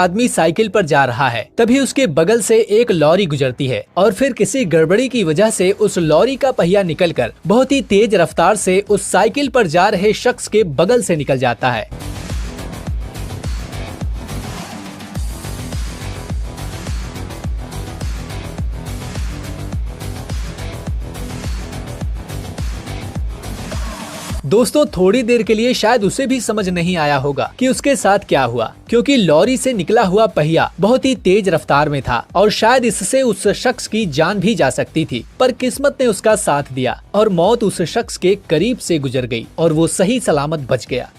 आदमी साइकिल पर जा रहा है, तभी उसके बगल से एक लॉरी गुजरती है और फिर किसी गड़बड़ी की वजह से उस लॉरी का पहिया निकलकर बहुत ही तेज रफ्तार से उस साइकिल पर जा रहे शख्स के बगल से निकल जाता है। दोस्तों थोड़ी देर के लिए शायद उसे भी समझ नहीं आया होगा कि उसके साथ क्या हुआ, क्योंकि लॉरी से निकला हुआ पहिया बहुत ही तेज रफ्तार में था और शायद इससे उस शख्स की जान भी जा सकती थी, पर किस्मत ने उसका साथ दिया और मौत उस शख्स के करीब से गुजर गई और वो सही सलामत बच गया।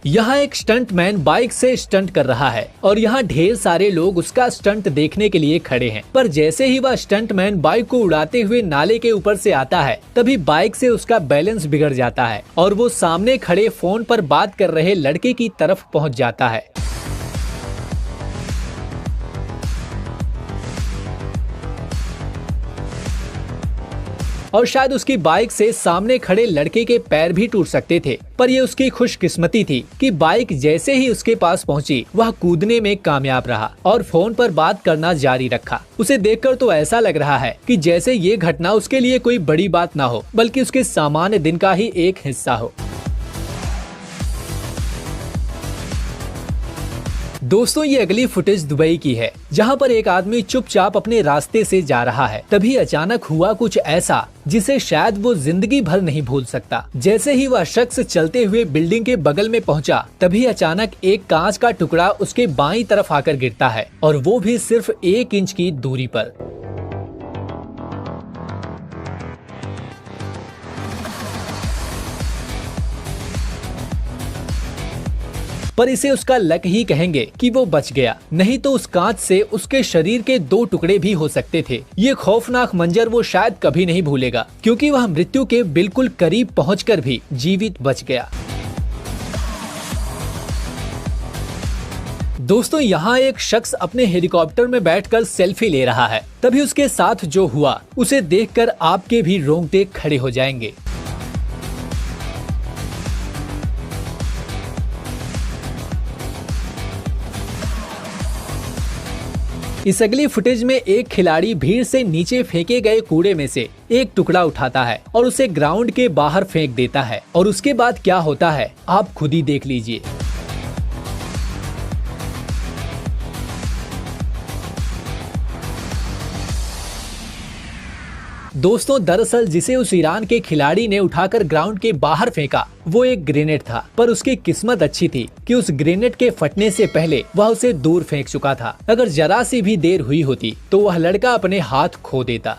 यहाँ एक स्टंट मैन बाइक से स्टंट कर रहा है और यहाँ ढेर सारे लोग उसका स्टंट देखने के लिए खड़े हैं, पर जैसे ही वह स्टंट मैन बाइक को उड़ाते हुए नाले के ऊपर से आता है, तभी बाइक से उसका बैलेंस बिगड़ जाता है और वो सामने खड़े फोन पर बात कर रहे लड़के की तरफ पहुँच जाता है। और शायद उसकी बाइक से सामने खड़े लड़के के पैर भी टूट सकते थे, पर ये उसकी खुशकिस्मती थी कि बाइक जैसे ही उसके पास पहुंची वह कूदने में कामयाब रहा और फोन पर बात करना जारी रखा। उसे देखकर तो ऐसा लग रहा है कि जैसे ये घटना उसके लिए कोई बड़ी बात ना हो, बल्कि उसके सामान्य दिन का ही एक हिस्सा हो। दोस्तों ये अगली फुटेज दुबई की है, जहां पर एक आदमी चुपचाप अपने रास्ते से जा रहा है। तभी अचानक हुआ कुछ ऐसा जिसे शायद वो जिंदगी भर नहीं भूल सकता। जैसे ही वह शख्स चलते हुए बिल्डिंग के बगल में पहुंचा, तभी अचानक एक कांच का टुकड़ा उसके बाईं तरफ आकर गिरता है और वो भी सिर्फ 1 इंच की दूरी पर। पर इसे उसका लक ही कहेंगे कि वो बच गया, नहीं तो उस कांच से उसके शरीर के 2 टुकड़े भी हो सकते थे। ये खौफनाक मंजर वो शायद कभी नहीं भूलेगा, क्योंकि वह मृत्यु के बिल्कुल करीब पहुंचकर भी जीवित बच गया। दोस्तों यहाँ एक शख्स अपने हेलीकॉप्टर में बैठकर सेल्फी ले रहा है, तभी उसके साथ जो हुआ उसे देखकर आपके भी रोंगटे खड़े हो जाएंगे। इस अगली फुटेज में एक खिलाड़ी भीड़ से नीचे फेंके गए कूड़े में से एक टुकड़ा उठाता है और उसे ग्राउंड के बाहर फेंक देता है, और उसके बाद क्या होता है आप खुद ही देख लीजिए। दोस्तों दरअसल जिसे उस ईरान के खिलाड़ी ने उठाकर ग्राउंड के बाहर फेंका वो एक ग्रेनेड था, पर उसकी किस्मत अच्छी थी कि उस ग्रेनेड के फटने से पहले वह उसे दूर फेंक चुका था। अगर जरा सी भी देर हुई होती तो वह लड़का अपने हाथ खो देता।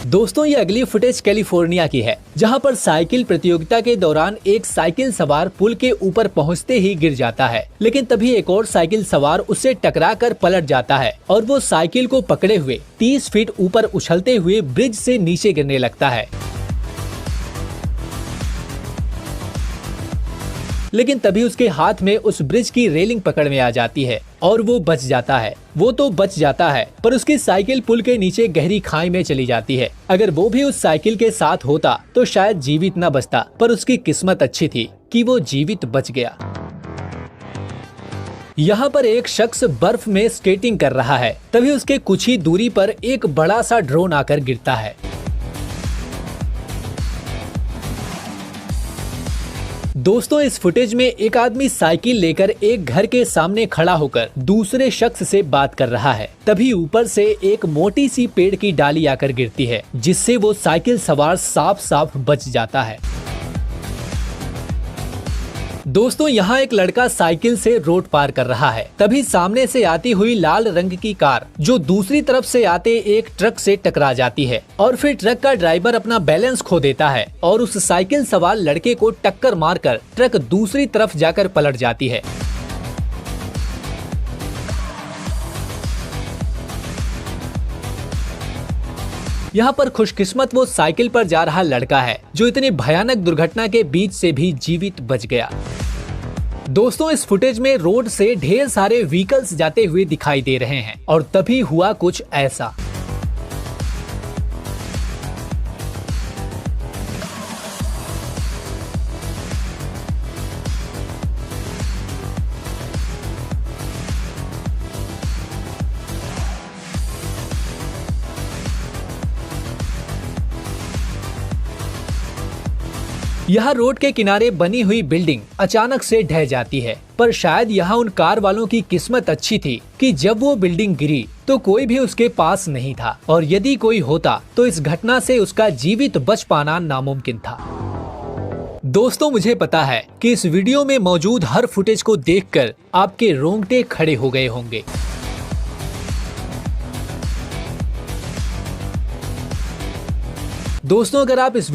दोस्तों ये अगली फुटेज कैलिफोर्निया की है, जहां पर साइकिल प्रतियोगिता के दौरान एक साइकिल सवार पुल के ऊपर पहुंचते ही गिर जाता है, लेकिन तभी एक और साइकिल सवार उससे टकराकर पलट जाता है और वो साइकिल को पकड़े हुए 30 फीट ऊपर उछलते हुए ब्रिज से नीचे गिरने लगता है। लेकिन तभी उसके हाथ में उस ब्रिज की रेलिंग पकड़ में आ जाती है और वो बच जाता है। वो तो बच जाता है, पर उसकी साइकिल पुल के नीचे गहरी खाई में चली जाती है। अगर वो भी उस साइकिल के साथ होता तो शायद जीवित न बचता, पर उसकी किस्मत अच्छी थी कि वो जीवित बच गया। यहाँ पर एक शख्स बर्फ में स्केटिंग कर रहा है, तभी उसके कुछ ही दूरी पर एक बड़ा सा ड्रोन आकर गिरता है। दोस्तों इस फुटेज में एक आदमी साइकिल लेकर एक घर के सामने खड़ा होकर दूसरे शख्स से बात कर रहा है। तभी ऊपर से एक मोटी सी पेड़ की डाली आकर गिरती है, जिससे वो साइकिल सवार साफ साफ बच जाता है। दोस्तों यहाँ एक लड़का साइकिल से रोड पार कर रहा है, तभी सामने से आती हुई लाल रंग की कार जो दूसरी तरफ से आते एक ट्रक से टकरा जाती है और फिर ट्रक का ड्राइवर अपना बैलेंस खो देता है और उस साइकिल सवार लड़के को टक्कर मारकर ट्रक दूसरी तरफ जाकर पलट जाती है। यहाँ पर खुशकिस्मत वो साइकिल पर जा रहा लड़का है जो इतनी भयानक दुर्घटना के बीच से भी जीवित बच गया। दोस्तों इस फुटेज में रोड से ढेर सारे व्हीकल्स जाते हुए दिखाई दे रहे हैं और तभी हुआ कुछ ऐसा। यहाँ रोड के किनारे बनी हुई बिल्डिंग अचानक से ढह जाती है, पर शायद यहाँ उन कार वालों की किस्मत अच्छी थी कि जब वो बिल्डिंग गिरी तो कोई भी उसके पास नहीं था, और यदि कोई होता तो इस घटना से उसका जीवित बच पाना नामुमकिन था। दोस्तों, मुझे पता है कि इस वीडियो में मौजूद हर फुटेज को देखकर आपके रोंगटे खड़े हो गए होंगे। दोस्तों, अगर आप इस